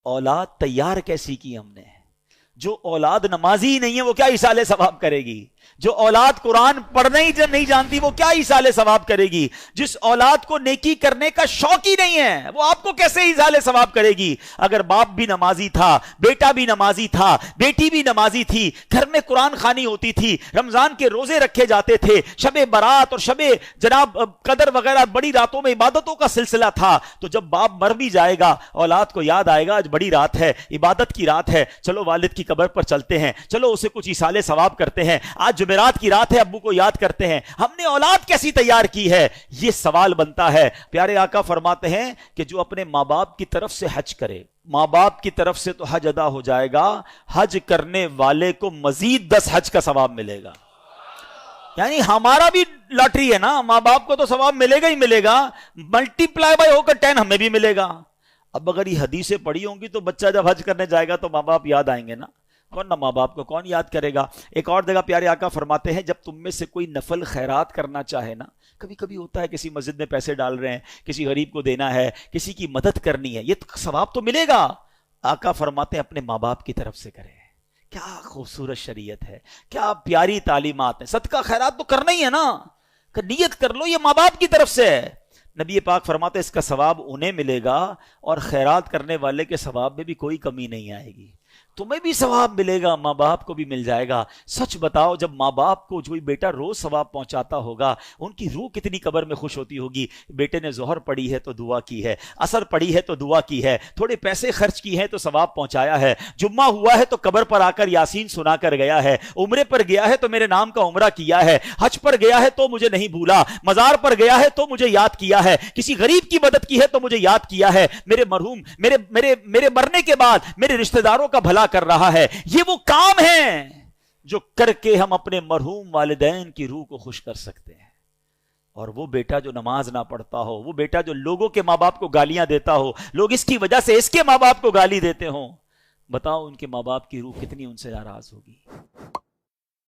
اولاد تیار کیسی کی ہم نے؟ جو اولاد نمازی ہی نہیں ہے وہ کیا ایصال ثواب کرے گی؟ جو اولاد قرآن پڑھنا ہی نہیں جانتی وہ کیا ایصال ثواب کرے گی؟ جس اولاد کو نیکی کرنے کا شوق ہی نہیں ہے وہ آپ کو کیسے ایصال ثواب کرے گی؟ اگر باپ بھی نمازی تھا، بیٹا بھی نمازی تھا، بیٹی بھی نمازی تھی، گھر میں قرآن خوانی ہوتی تھی، رمضان کے روزے رکھے جاتے تھے، شب برات اور شب جناب قدر وغیرہ بڑی راتوں میں عبادتوں کا سلسلہ تھا، تو جب باپ مر بھی جائے گا اولاد کو یاد آئے گا آج بڑی رات ہے، عبادت کی رات ہے، چلو والد کی قبر پر چلتے ہیں، چلو اسے کچھ ایصال ثواب کرتے ہیں، آج جمعرات کی رات ہے ابو کو یاد کرتے ہیں۔ ہم نے اولاد کیسی تیار کی ہے؟ یہ سوال بنتا ہے۔ پیارے آقا فرماتے ہیں کہ جو اپنے ماں باپ کی طرف سے حج کرے، ماں باپ کی طرف سے تو حج ادا ہو جائے گا، حج کرنے والے کو مزید 10 حج کا ثواب ملے گا۔ یعنی ہمارا بھی لاٹری ہے نا، ماں باپ کو تو ثواب ملے گا ہی ملے گا، ملٹی پلائی بائی ہو کر 10 ہمیں بھی ملے گا۔ اب اگر یہ حدیثیں پڑھی ہوں گی تو بچہ جب حج کرنے جائے گا تو ماں باپ یاد آئیں گے نا، ورنہ ماں باپ کو کون یاد کرے گا؟ ایک اور جگہ پیارے آقا فرماتے ہیں جب تم میں سے کوئی نفل خیرات کرنا چاہے نا، کبھی کبھی ہوتا ہے کسی مسجد میں پیسے ڈال رہے ہیں، کسی غریب کو دینا ہے، کسی کی مدد کرنی ہے، یہ ثواب تو ملے گا۔ آقا فرماتے ہیں اپنے ماں باپ کی طرف سے کرے۔ کیا خوبصورت شریعت ہے، کیا پیاری تعلیمات ہیں۔ صدقہ خیرات تو کرنا ہی ہے نا، کہ نیت کر لو یہ ماں باپ کی طرف سے ہے۔ نبی پاک فرماتے ہیں اس کا ثواب انہیں ملے گا اور خیرات کرنے والے کے ثواب میں بھی کوئی کمی نہیں آئے گی، تمہیں بھی ثواب ملے گا، ماں باپ کو بھی مل جائے گا۔ سچ بتاؤ جب ماں باپ کو جو بیٹا روز ثواب پہنچاتا ہوگا ان کی روح کتنی قبر میں خوش ہوتی ہوگی۔ بیٹے نے ظہر پڑھی ہے تو دعا کی ہے، عصر پڑھی ہے تو دعا کی ہے، تھوڑے پیسے خرچ کی ہیں تو ثواب پہنچایا ہے، جمعہ ہوا ہے تو قبر پر آ کر یاسین سنا کر گیا ہے، عمرے پر گیا ہے تو میرے نام کا عمرہ کیا ہے، حج پر گیا ہے تو مجھے نہیں بھولا، مزار پر گیا ہے تو مجھے یاد کیا ہے، کسی غریب کی مدد کی ہے تو مجھے یاد کیا ہے، میرے مرحوم میرے مرنے کے بعد میرے رشتہ داروں کا بھلا کر رہا ہے۔ یہ وہ کام ہیں جو کر کے ہم اپنے مرحوم والدین کی روح کو خوش کر سکتے ہیں۔ اور وہ بیٹا جو نماز نہ پڑھتا ہو، وہ بیٹا جو لوگوں کے ماں باپ کو گالیاں دیتا ہو، لوگ اس کی وجہ سے اس کے ماں باپ کو گالی دیتے ہوں، بتاؤ ان کے ماں باپ کی روح کتنی ان سے ناراض ہوگی۔